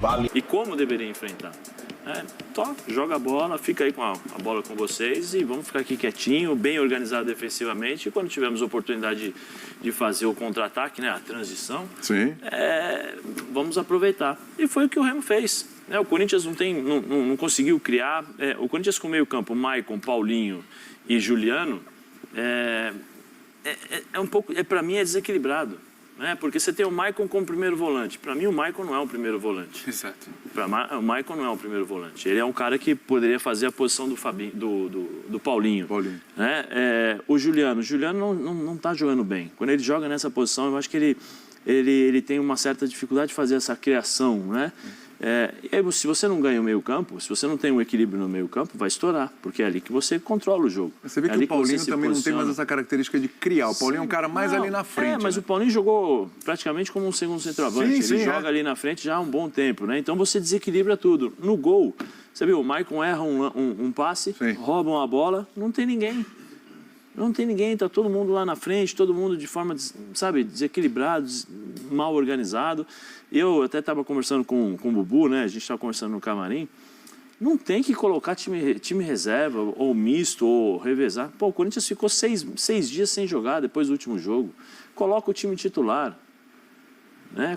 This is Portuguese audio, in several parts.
Vale. E como deveria enfrentar? Joga a bola, fica aí com a bola com vocês e vamos ficar aqui quietinho, bem organizado defensivamente. E quando tivermos oportunidade de fazer o contra-ataque, né, a transição, vamos aproveitar. E foi o que o Remo fez. O Corinthians não conseguiu criar. O Corinthians com meio campo, Maicon, Paulinho e Juliano, um pouco, para mim, é desequilibrado. Porque você tem o Maicon como primeiro volante. Para mim, o Maicon não é um primeiro volante. Exato. O Maicon não é um primeiro volante. Ele é um cara que poderia fazer a posição do Paulinho. O Juliano não está jogando bem. Quando ele joga nessa posição, eu acho que ele tem uma certa dificuldade de fazer essa criação, né? E aí, se você não ganha o meio campo, se você não tem um equilíbrio no meio campo, vai estourar, porque é ali que você controla o jogo. Você vê que o Paulinho também não tem mais essa característica de criar. O Paulinho é um cara mais ali na frente. Mas o Paulinho jogou praticamente como um segundo centroavante. Ele joga ali na frente já há um bom tempo, né? Então você desequilibra tudo. No gol, você viu, o Maicon erra um passe, roubam a bola, não tem ninguém. Não tem ninguém, tá todo mundo lá na frente, todo mundo de forma, desequilibrado, mal organizado. Eu até estava conversando com o Bubu, né? A gente estava conversando no camarim. Não tem que colocar time reserva, ou misto, ou revezar. Pô, o Corinthians ficou seis dias sem jogar depois do último jogo. Coloca o time titular.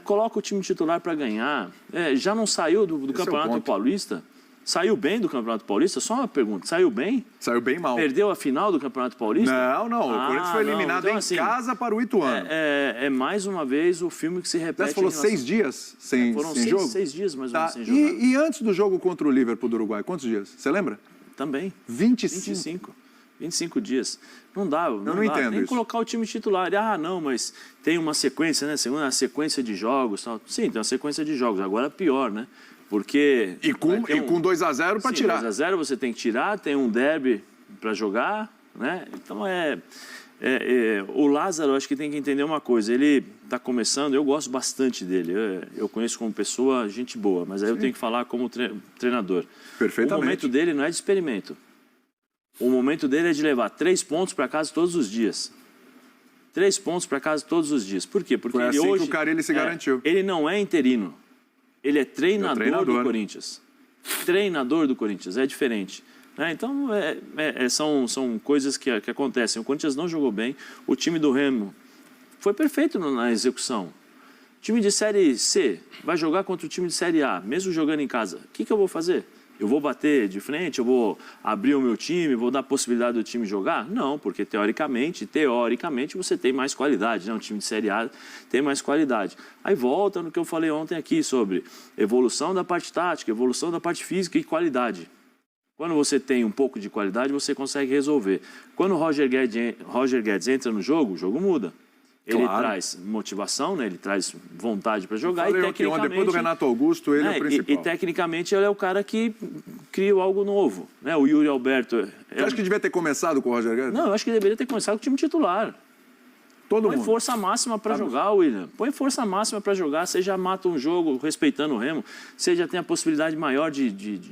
Coloca o time titular para ganhar. Já não saiu do Campeonato Paulista? Saiu bem do Campeonato Paulista? Só uma pergunta. Saiu bem? Saiu bem mal. Perdeu a final do Campeonato Paulista? Não. O Corinthians foi eliminado então, em casa para o Ituano. Mais uma vez o filme que se repete. Você falou 6 dias sem jogo? Foram 6 dias mais ou menos sem jogar. E antes do jogo contra o Liverpool do Uruguai, quantos dias? Você lembra? Também. 25 dias. Não dá. Eu não entendo nem isso. Colocar o time titular. Não, mas tem uma sequência, né? Segunda, a sequência de jogos. Tal. Sim, tem uma sequência de jogos. Agora pior, né? Porque... E com 2-0 para tirar. 2-0 você tem que tirar, tem um derby para jogar, né? Então o Lázaro, acho que tem que entender uma coisa. Ele está começando, eu gosto bastante dele. Eu conheço como pessoa, gente boa, mas aí eu tenho que falar como treinador. Perfeitamente. O momento dele não é de experimento. O momento dele é de levar 3 pontos para casa todos os dias. 3 pontos para casa todos os dias. Por quê? Porque foi assim que o Carille se garantiu. Ele não é interino. Ele é treinador do Corinthians. Treinador do Corinthians, é diferente. Então, são coisas que acontecem. O Corinthians não jogou bem. O time do Remo foi perfeito na execução. O time de Série C vai jogar contra o time de Série A, mesmo jogando em casa. O que eu vou fazer? Eu vou bater de frente? Eu vou abrir o meu time? Vou dar possibilidade do time jogar? Não, porque teoricamente você tem mais qualidade, né? Um time de Série A tem mais qualidade. Aí volta no que eu falei ontem aqui sobre evolução da parte tática, evolução da parte física e qualidade. Quando você tem um pouco de qualidade, você consegue resolver. Quando o Roger Guedes entra no jogo, o jogo muda. Ele traz motivação, né? Ele traz vontade para jogar. E tecnicamente, depois do Renato Augusto, ele é o principal. E tecnicamente ele é o cara que cria algo novo. Né? O Yuri Alberto... Você acha que devia ter começado com o Roger Guedes? Não, eu acho que deveria ter começado com o time titular. Põe força máxima para jogar, William. Põe força máxima para jogar. Você já mata um jogo respeitando o Remo. Você já tem a possibilidade maior de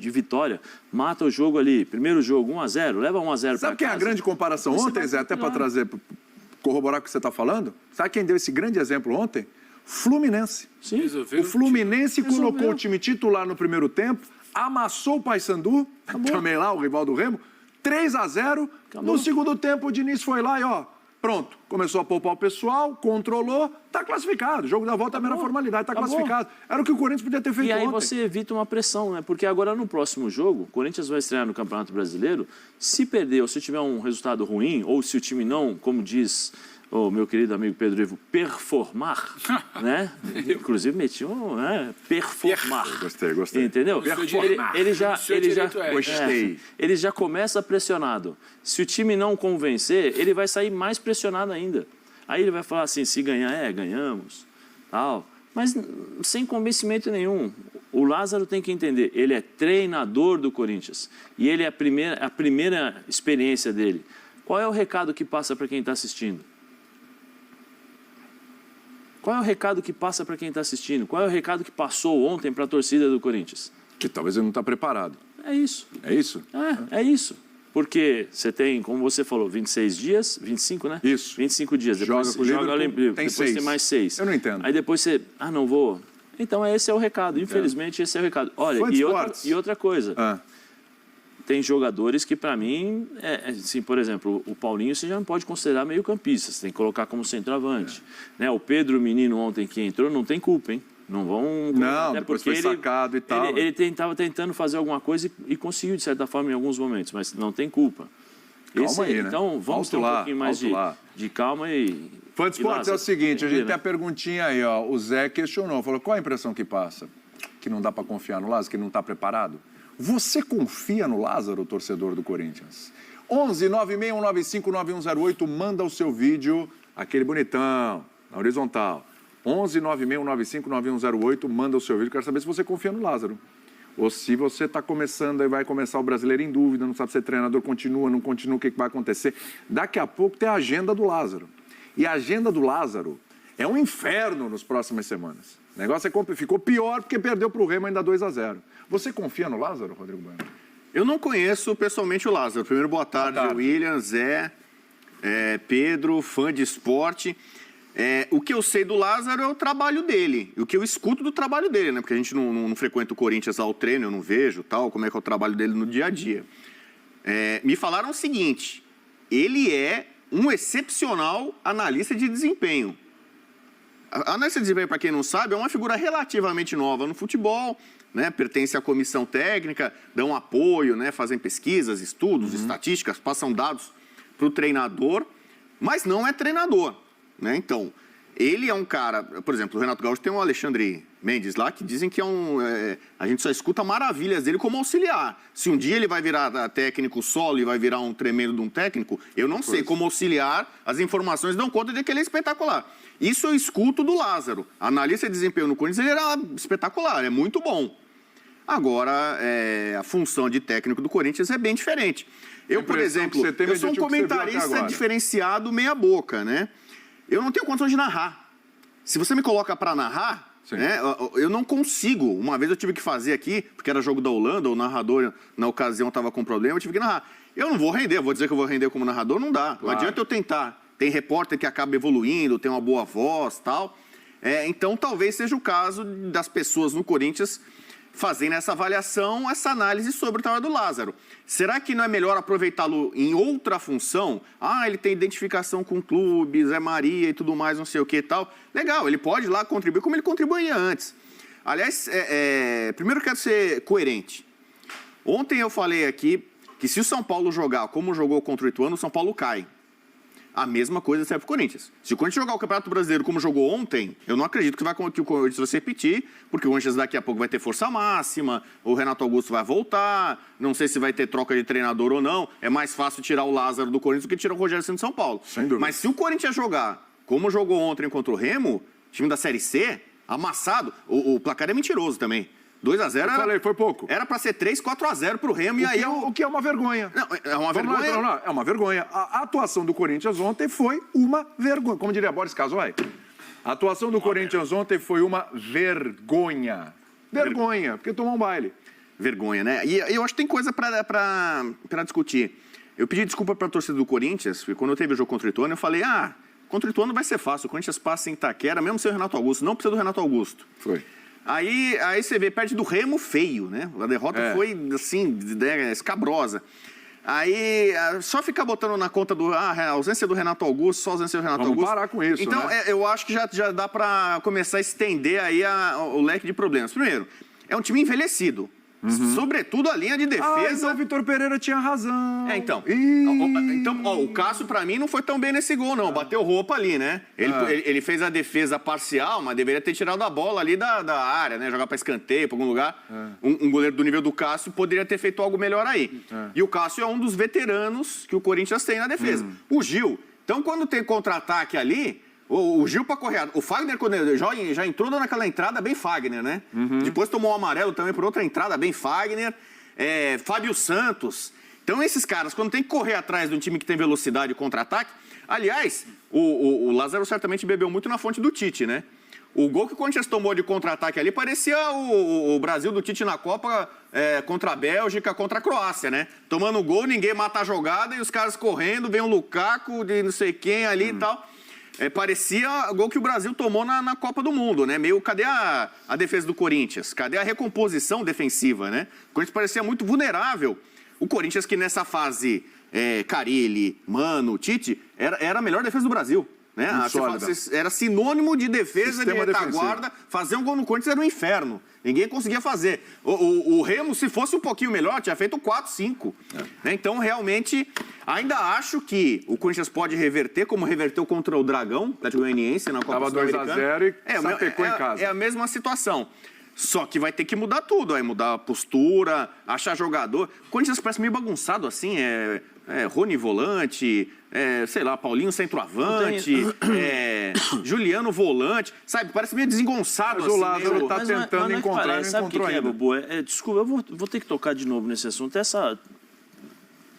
vitória. Mata o jogo ali. Primeiro jogo, 1-0. Leva 1-0 para casa. Sabe que é a grande comparação ontem, Zé? Até para corroborar o que você está falando? Sabe quem deu esse grande exemplo ontem? Fluminense. Sim. O Fluminense colocou o time titular no primeiro tempo, amassou o Paysandu, também lá, o rival do Remo, 3-0. No segundo tempo, o Diniz foi lá e, pronto, começou a poupar o pessoal, controlou, está classificado. O jogo da volta é a mera formalidade, está classificado. Era o que o Corinthians podia ter feito ontem. E aí você evita uma pressão, né? Porque agora no próximo jogo, o Corinthians vai estrear no Campeonato Brasileiro. Se perder ou se tiver um resultado ruim, ou se o time não, como diz o meu querido amigo Pedro Ivo, performar, né? Inclusive meti performar. Gostei. Entendeu? Ele já começa pressionado. Se o time não convencer, ele vai sair mais pressionado ainda. Aí ele vai falar assim, se ganhar, ganhamos, tal. Mas sem convencimento nenhum. O Lázaro tem que entender, ele é treinador do Corinthians. E ele é a primeira experiência dele. Qual é o recado que passa para quem está assistindo? Qual é o recado que passa para quem está assistindo? Qual é o recado que passou ontem para a torcida do Corinthians? Que talvez ele não está preparado. É isso. É isso? É isso. Porque você tem, como você falou, 26 dias, 25, né? Isso. 25 dias. Depois joga com o Liverpool, tem depois 6. Tem mais 6. Eu não entendo. Aí depois você, não vou Então, esse é o recado. Infelizmente, esse é o recado. Olha, e outra coisa. Tem jogadores que, para mim, assim, por exemplo, o Paulinho você já não pode considerar meio campista, você tem que colocar como centroavante. Né? O Pedro, o menino ontem que entrou, não tem culpa, hein? Não vão... Não, depois foi sacado e tal. Ele estava tentando fazer alguma coisa e conseguiu, de certa forma, em alguns momentos, mas não tem culpa. Calma aí, né? Então, vamos ter um pouquinho mais de calma e... Fã de Esportes é o seguinte, a gente tem a perguntinha aí, ó. O Zé questionou, falou, qual a impressão que passa? Que não dá para confiar no Lázaro, que ele não está preparado? Você confia no Lázaro, torcedor do Corinthians? 11 96195 9108, manda o seu vídeo, aquele bonitão, na horizontal. 11 96195 9108, manda o seu vídeo. Quero saber se você confia no Lázaro. Ou se você está começando e vai começar o Brasileiro em dúvida, não sabe se é treinador, continua, não continua, o que vai acontecer. Daqui a pouco tem a agenda do Lázaro. E a agenda do Lázaro é um inferno nas próximas semanas. O negócio ficou pior porque perdeu para o Remo ainda 2-0. Você confia no Lázaro, Rodrigo Bueno? Eu não conheço pessoalmente o Lázaro. Primeiro, boa tarde, William, Zé, Pedro, fã de esporte. O que eu sei do Lázaro é o trabalho dele, o que eu escuto do trabalho dele, né? Porque a gente não frequenta o Corinthians ao treino, eu não vejo tal, como é que é o trabalho dele no dia a dia. Me falaram o seguinte, ele é um excepcional analista de desempenho. A analista de desempenho, para quem não sabe, é uma figura relativamente nova no futebol, né? Pertence à comissão técnica, dão apoio, né? Fazem pesquisas, estudos, estatísticas, passam dados para o treinador, mas não é treinador. Né? Então, ele é um cara... Por exemplo, o Renato Gaúcho tem um Alexandre Mendes lá, que dizem que a gente só escuta maravilhas dele como auxiliar. Se um dia ele vai virar técnico solo e vai virar um tremendo de um técnico, eu não sei. Como auxiliar, as informações dão conta de que ele é espetacular. Isso eu escuto do Lázaro. A analista de desempenho no Corinthians, ele era espetacular, é muito bom. Agora, a função de técnico do Corinthians é bem diferente. Eu, por exemplo, eu sou um comentarista diferenciado meia boca, né? Eu não tenho condição de narrar. Se você me coloca para narrar, né, eu não consigo. Uma vez eu tive que fazer aqui, porque era jogo da Holanda, o narrador, na ocasião, estava com problema, eu tive que narrar. Eu não vou render, vou dizer que eu vou render como narrador, não dá. Não adianta eu tentar. Tem repórter que acaba evoluindo, tem uma boa voz e tal. Então, talvez seja o caso das pessoas no Corinthians fazendo essa avaliação, essa análise sobre o trabalho do Lázaro. Será que não é melhor aproveitá-lo em outra função? Ele tem identificação com clubes, Zé Maria e tudo mais, não sei o que e tal. Legal, ele pode ir lá contribuir como ele contribuía antes. Aliás, primeiro eu quero ser coerente. Ontem eu falei aqui que se o São Paulo jogar como jogou contra o Ituano, o São Paulo cai. A mesma coisa serve para o Corinthians. Se o Corinthians jogar o Campeonato Brasileiro como jogou ontem, eu não acredito que o Corinthians vai se repetir, porque o Corinthians daqui a pouco vai ter força máxima, o Renato Augusto vai voltar, não sei se vai ter troca de treinador ou não. É mais fácil tirar o Lázaro do Corinthians do que tirar o Rogério Ceni do São Paulo. Sem dúvida. Mas se o Corinthians jogar como jogou ontem contra o Remo, time da Série C, amassado, o placar é mentiroso também. 2-0 eu falei, foi pouco. Era para ser 3-4-0 pro Remo. O que é uma vergonha. Não, é uma vergonha. Não, é uma vergonha. A atuação do Corinthians ontem foi uma vergonha. Como diria Boris Casoy, a atuação do Corinthians ontem foi uma vergonha. Vergonha, porque tomou um baile. Vergonha, né? E eu acho que tem coisa para discutir. Eu pedi desculpa para a torcida do Corinthians, porque quando eu teve o jogo contra o Ituano, eu falei, contra o Ituano vai ser fácil. O Corinthians passa em Itaquera, mesmo sem o Renato Augusto. Não precisa do Renato Augusto. Foi. Aí você vê, perde do Remo feio, né? A derrota foi, assim, escabrosa. Aí, só ficar botando na conta a ausência do Renato Augusto, só a ausência do Renato Augusto. Vamos parar com isso, então, né? Eu acho que já dá para começar a estender aí o leque de problemas. Primeiro, é um time envelhecido. Sobretudo a linha de defesa. O Vitor Pereira tinha razão. Então, o Cássio, pra mim, não foi tão bem nesse gol, não. Bateu roupa ali, né? Ele fez a defesa parcial, mas deveria ter tirado a bola ali da área, né? Jogar pra escanteio, pra algum lugar. Um goleiro do nível do Cássio poderia ter feito algo melhor aí. E o Cássio é um dos veteranos que o Corinthians tem na defesa. O Gil. Então, quando tem contra-ataque ali... O Gil para correr. O Fagner, quando já entrou naquela entrada, bem Fagner, né? Depois tomou o amarelo também por outra entrada, bem Fagner. Fábio Santos. Então, esses caras, quando tem que correr atrás de um time que tem velocidade e contra-ataque... Aliás, o Lázaro certamente bebeu muito na fonte do Tite, né? O gol que o Corinthians tomou de contra-ataque ali parecia o Brasil do Tite na Copa contra a Bélgica, contra a Croácia, né? Tomando gol, ninguém mata a jogada e os caras correndo, vem um Lukaku de não sei quem ali e tal... parecia o gol que o Brasil tomou na Copa do Mundo, né? Meio, cadê a defesa do Corinthians? Cadê a recomposição defensiva, né? O Corinthians parecia muito vulnerável. O Corinthians que nessa fase, Carille, Mano, Tite, era a melhor defesa do Brasil. Né? Era sinônimo de defesa, sistema de retaguarda. Fazer um gol no Corinthians era um inferno. Ninguém conseguia fazer. O Remo, se fosse um pouquinho melhor, tinha feito 4, 5. Né? Então, realmente, ainda acho que o Corinthians pode reverter, como reverteu contra o Dragão, Atlético Goianiense, na Copa Sul-Americana. Tava 2-0 e sapecou em casa. É a mesma situação. Só que vai ter que mudar tudo, vai mudar a postura, achar jogador. O Corinthians parece meio bagunçado assim, Rony volante, sei lá, Paulinho centroavante, Juliano volante, sabe? Parece meio desengonçado. Mas assim, o Lázaro tá tentando encontrar, não encontrou ainda. Bubu? Desculpa, eu vou ter que tocar de novo nesse assunto.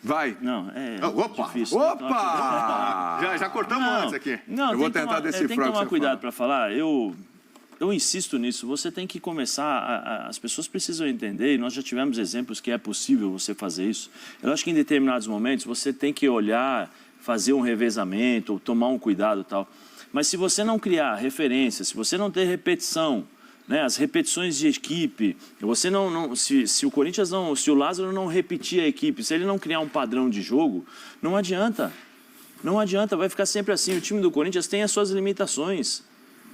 Vai. Não, Opa! difícil. Opa! Já cortamos antes aqui. Não, eu vou tentar decifrar. Tem que tomar cuidado para falar. Eu insisto nisso, você tem que começar, as pessoas precisam entender, e nós já tivemos exemplos que é possível você fazer isso. Eu acho que em determinados momentos você tem que olhar, fazer um revezamento, tomar um cuidado e tal. Mas se você não criar referência, se você não ter repetição, né, as repetições de equipe, se o Corinthians se o Lázaro não repetir a equipe, se ele não criar um padrão de jogo, não adianta. Não adianta, vai ficar sempre assim. O time do Corinthians tem as suas limitações.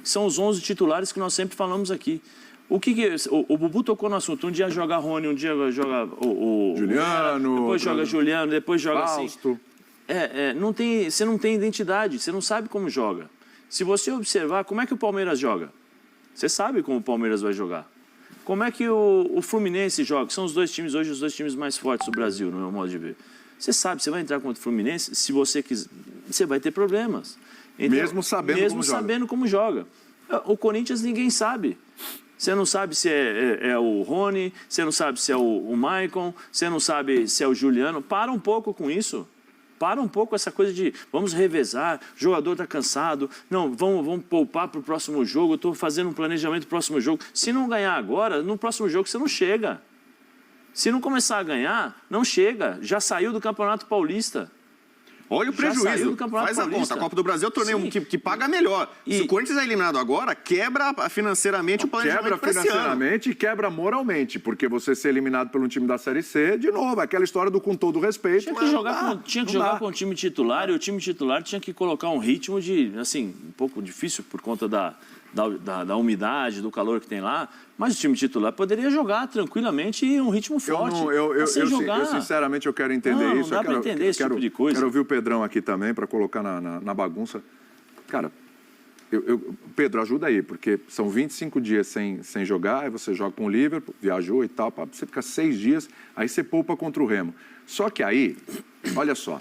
São os 11 titulares que nós sempre falamos aqui. O Bubu tocou no assunto. Um dia joga Rony, um dia joga o Juliano. Depois joga Juliano, depois joga Fausto. Assim. Você não tem identidade, você não sabe como joga. Se você observar, como é que o Palmeiras joga? Você sabe como o Palmeiras vai jogar. Como é que o Fluminense joga? São os dois times hoje, os dois times mais fortes do Brasil, no meu modo de ver. Você sabe, você vai entrar contra o Fluminense, se você quiser, você vai ter problemas. Então, mesmo sabendo como joga. O Corinthians ninguém sabe. Você não sabe se é o Rony, você não sabe se é o Maicon, você não sabe se é o Juliano. Para um pouco com isso. Para um pouco essa coisa de vamos revezar, o jogador está cansado, não, vamos poupar para o próximo jogo, eu estou fazendo um planejamento para o próximo jogo. Se não ganhar agora, no próximo jogo você não chega. Se não começar a ganhar, não chega. Já saiu do Campeonato Paulista. Olha o prejuízo, faz a conta. A Copa do Brasil é o torneio que paga melhor. Se o Corinthians é eliminado agora, quebra financeiramente o planejamento. Quebra financeiramente e quebra moralmente, porque você ser eliminado pelo time da Série C, de novo, aquela história do com todo respeito. Tinha que jogar com o time titular, e o time titular tinha que colocar um ritmo assim, um pouco difícil por conta da umidade, do calor que tem lá, mas o time titular poderia jogar tranquilamente e um ritmo forte. Eu sinceramente, eu quero entender isso. Não dá para entender esse tipo de coisa. Quero ouvir o Pedrão aqui também, para colocar na bagunça. Cara, Pedro, ajuda aí, porque são 25 dias sem jogar, aí você joga com o Liverpool, viajou e tal, você fica 6 dias, aí você poupa contra o Remo. Só que aí, olha só,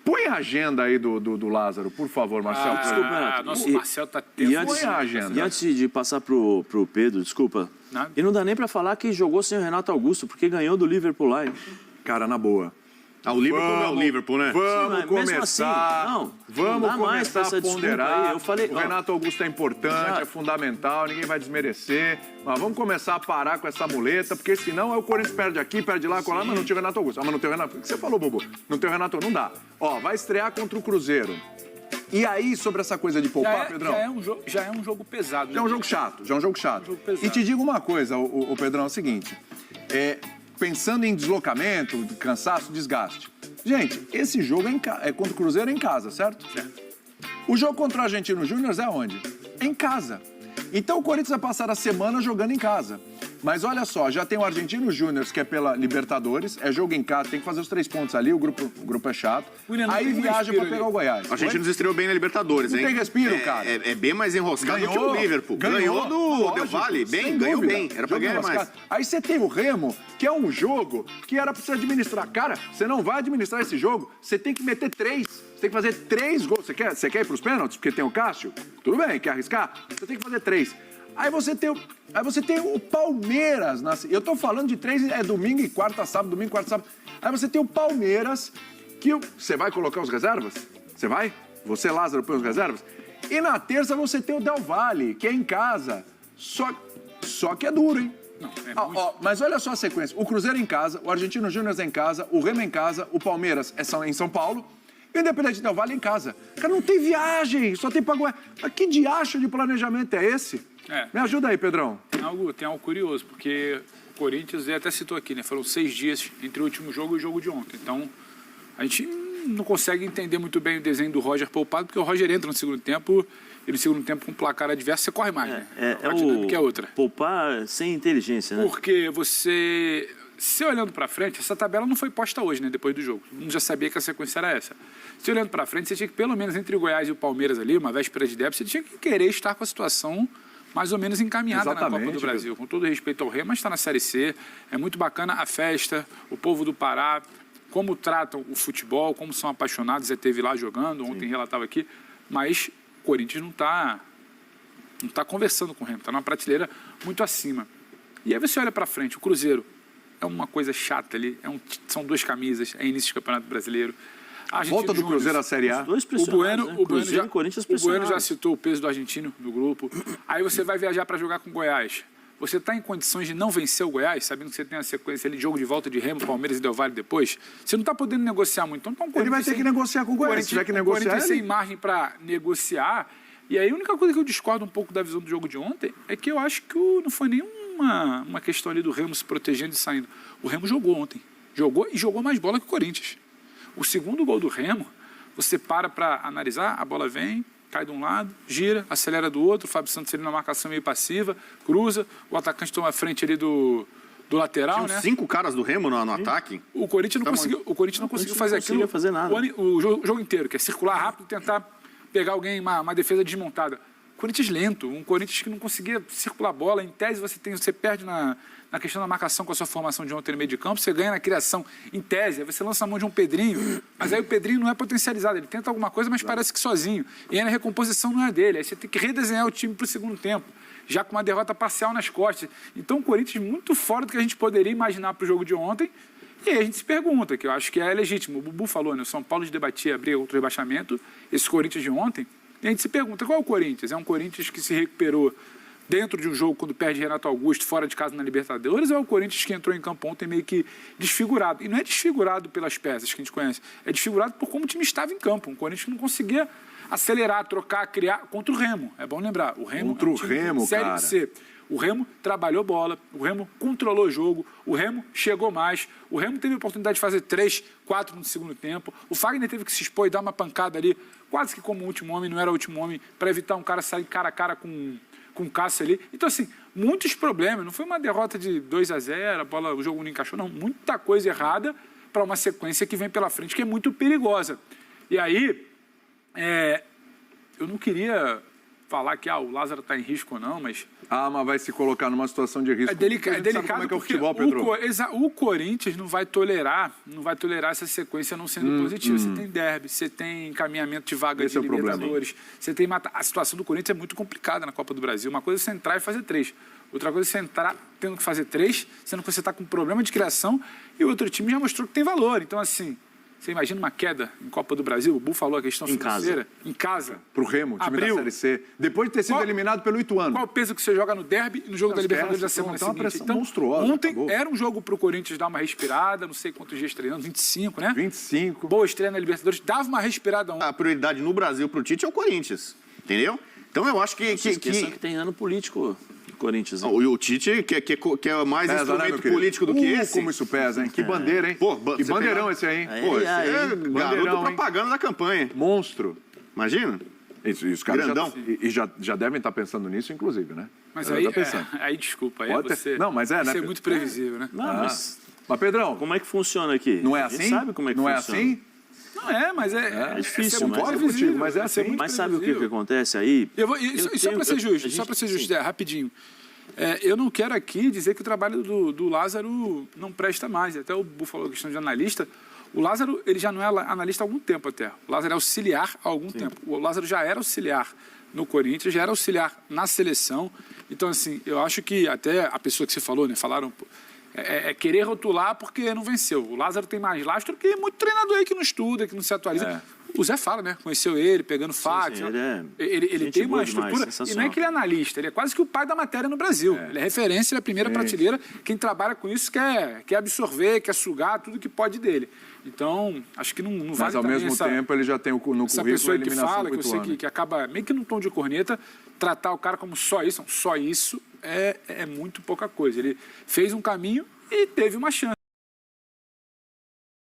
põe a agenda aí do Lázaro, por favor, Marcelo. Desculpa, Renato. Nossa, o Marcelo tá tenso. Põe a agenda. E antes de passar pro Pedro, desculpa. Nada. E não dá nem para falar que jogou sem o Renato Augusto, porque ganhou do Liverpool lá. Cara, na boa. O Liverpool não é o Liverpool, né? Vamos começar. Assim, vamos começar a ponderar. Eu falei, o Renato Augusto é importante, é fundamental, ninguém vai desmerecer. Mas vamos começar a parar com essa muleta, porque senão o Corinthians perde aqui, perde lá, colar, mas não tinha o Renato Augusto. Mas não tem o Renato. O que você falou, Bubu? Não tem o Renato, não dá. Vai estrear contra o Cruzeiro. E aí, sobre essa coisa de poupar, Pedrão? Já é um jogo pesado. Já é um jogo chato, E te digo uma coisa, o Pedrão, é o seguinte. Pensando em deslocamento, cansaço, desgaste. Gente, esse jogo é contra o Cruzeiro em casa, certo? Certo. O jogo contra o Argentino Júnior é onde? Em casa. Então o Corinthians vai passar a semana jogando em casa. Mas olha só, já tem o Argentino Júnior, que é pela Libertadores, é jogo em casa, tem que fazer os 3 pontos ali, o grupo é chato. Aí viaja pra pegar o Goiás. O Argentino estreou bem na Libertadores, hein? Não tem respiro, cara. É bem mais enroscado do que o Liverpool. Ganhou do Del Valle, ganhou bem. Era pra ganhar mais. Aí você tem o Remo, que é um jogo que era pra você administrar. Cara, você não vai administrar esse jogo, você tem que meter 3. Você tem que fazer 3 gols. Você quer ir pros pênaltis, porque tem o Cássio? Tudo bem, quer arriscar? Você tem que fazer 3. Aí você tem o Palmeiras. Eu tô falando de 3, domingo e quarta, sábado, domingo, quarta, sábado. Aí você tem o Palmeiras, que você vai colocar os reservas? Você vai? Você, Lázaro, põe os reservas? E na terça você tem o Del Valle, que é em casa. Só que é duro, hein? Não, mas olha só a sequência. O Cruzeiro em casa, o Argentino Júnior em casa, o Remo em casa, o Palmeiras em São Paulo. Independente Del Valle em casa. Cara, não tem viagem, só tem pago. Mas que diacho de planejamento é esse? Me ajuda aí, Pedrão. Tem algo curioso, porque o Corinthians até citou aqui, né? Foram 6 dias entre o último jogo e o jogo de ontem. Então, a gente não consegue entender muito bem o desenho do Roger poupado, porque o Roger entra no segundo tempo, e no segundo tempo com um placar adverso, você corre mais, né? A dinâmica é outra. Poupar sem inteligência, né? Porque você olhando para frente, essa tabela não foi posta hoje, né? Depois do jogo. Todo mundo já sabia que a sequência era essa. Se olhando para frente, você tinha que, pelo menos entre o Goiás e o Palmeiras ali, uma véspera de derby, você tinha que querer estar com a situação mais ou menos encaminhada na Copa do Brasil. Com todo respeito ao Remo, mas está na Série C. É muito bacana a festa, o povo do Pará, como tratam o futebol, como são apaixonados. Você esteve lá jogando, ontem relatava aqui, mas o Corinthians não está conversando com o Remo, está numa prateleira muito acima. E aí você olha para frente, o Cruzeiro é uma coisa chata ali, são 2 camisas, é início de Campeonato Brasileiro. Volta do Cruzeiro à Série A. Os dois pressionados, né? Cruzeiro e Corinthians pressionados. O Bueno já citou o peso do argentino no grupo. Aí você vai viajar para jogar com o Goiás. Você está em condições de não vencer o Goiás, sabendo que você tem a sequência ali de jogo de volta de Remo, Palmeiras e Del Valle depois? Você não está podendo negociar muito. Então, ele vai ter que negociar com o Goiás. Se tiver que negociar, Corinthians sem margem para negociar. E aí a única coisa que eu discordo um pouco da visão do jogo de ontem é que eu acho que não foi nenhuma questão ali do Remo se protegendo e saindo. O Remo jogou ontem. Jogou mais bola que o Corinthians. O segundo gol do Remo, você para analisar, a bola vem, cai de um lado, gira, acelera do outro, o Fábio Santos ali na marcação meio passiva, cruza, o atacante toma a frente ali do lateral, Tinha 5 caras do Remo no ataque. O Corinthians não conseguiu fazer aquilo. Fazer nada. O jogo inteiro, que é circular rápido, tentar pegar alguém, uma defesa desmontada. Corinthians lento, um Corinthians que não conseguia circular a bola. Em tese, você perde na questão da marcação com a sua formação de ontem no meio de campo, você ganha na criação. Em tese, aí você lança a mão de um Pedrinho, mas aí o Pedrinho não é potencializado, ele tenta alguma coisa, mas parece que sozinho. E aí na recomposição não é dele, aí você tem que redesenhar o time para o segundo tempo, já com uma derrota parcial nas costas. Então o Corinthians muito fora do que a gente poderia imaginar para o jogo de ontem. E aí a gente se pergunta, que eu acho que é legítimo, o Bubu falou, né? O São Paulo debatia abrir outro rebaixamento, esse Corinthians de ontem, e a gente se pergunta, qual é o Corinthians? É um Corinthians que se recuperou dentro de um jogo quando perde Renato Augusto, fora de casa na Libertadores, ou é o Corinthians que entrou em campo ontem meio que desfigurado? E não é desfigurado pelas peças que a gente conhece, é desfigurado por como o time estava em campo. Um Corinthians que não conseguia acelerar, trocar, criar contra o Remo. É bom lembrar, o Remo contra o Remo, Série C. O Remo trabalhou bola, o Remo controlou o jogo, o Remo chegou mais, o Remo teve a oportunidade de fazer 3, 4 no segundo tempo, o Fagner teve que se expor e dar uma pancada ali, quase que como o último homem, não era o último homem, para evitar um cara sair cara a cara com o Cássio ali. Então, assim, muitos problemas, não foi uma derrota de 2-0, o jogo não encaixou, não, muita coisa errada para uma sequência que vem pela frente, que é muito perigosa. E aí, eu não queria falar que o Lázaro está em risco ou não, mas... mas vai se colocar numa situação de risco. É delicado como é que é o porque futebol, Pedro? o Corinthians não vai tolerar essa sequência não sendo positiva. Você tem derby, você tem encaminhamento de vaga de Libertadores, você tem a situação do Corinthians é muito complicada na Copa do Brasil. Uma coisa é você entrar e fazer 3. Outra coisa é você entrar tendo que fazer 3, sendo que você está com problema de criação e o outro time já mostrou que tem valor. Então, assim... Você imagina uma queda em Copa do Brasil? O Bu falou a questão financeira. Em casa. Pro Remo, time da Série C. Depois de ter sido eliminado pelo Ituano. Qual o peso que você joga no derby e no jogo da Libertadores da semana seguinte? Então, monstruosa. Ontem era um jogo pro Corinthians dar uma respirada, não sei quantos dias treinando, 25, né? 25. Boa estreia na Libertadores, dava uma respirada ontem. A prioridade no Brasil pro Tite é o Corinthians, entendeu? Então eu acho que tem ano político Corinthians. Hein? O Tite que é mais pesa, instrumento político do que esse. Como isso pesa, hein? Que bandeira, hein? Pô, que bandeirão esse aí, hein? Pô, esse é garoto propaganda da campanha. Monstro. Imagina. Isso, e os caras já devem estar pensando nisso, inclusive, né? Mas aí desculpa, aí você... Não, mas né? Isso é muito previsível, né? Não, mas Pedrão... Como é que funciona aqui? Não é assim? Sabe como é que não funciona. É assim? Não é, mas é difícil. Mas é assim. Mas sabe o que acontece aí? Só para ser justo, rapidinho. Eu não quero aqui dizer que o trabalho do Lázaro não presta mais. Até o Bu falou a questão de analista. O Lázaro ele já não é analista há algum tempo até. O Lázaro é auxiliar há algum tempo. O Lázaro já era auxiliar no Corinthians, já era auxiliar na seleção. Então, assim, eu acho que até a pessoa que você falou, né, falaram... querer rotular porque não venceu. O Lázaro tem mais lastro que muito treinador aí que não estuda, que não se atualiza. O Zé fala, né? Conheceu ele, pegando fatos. sim, Ele tem uma estrutura. E não é que ele é analista, ele é quase que o pai da matéria no Brasil. Ele é referência, ele é a primeira prateleira. Quem trabalha com isso quer absorver, quer sugar tudo que pode dele. Então, acho que não vale Mas ao mesmo tempo ele já tem no currículo essa pessoa a que eliminação fala, do que eu sei Ituano. que acaba meio que num tom de corneta, tratar o cara como só isso é muito pouca coisa. Ele fez um caminho e teve uma chance.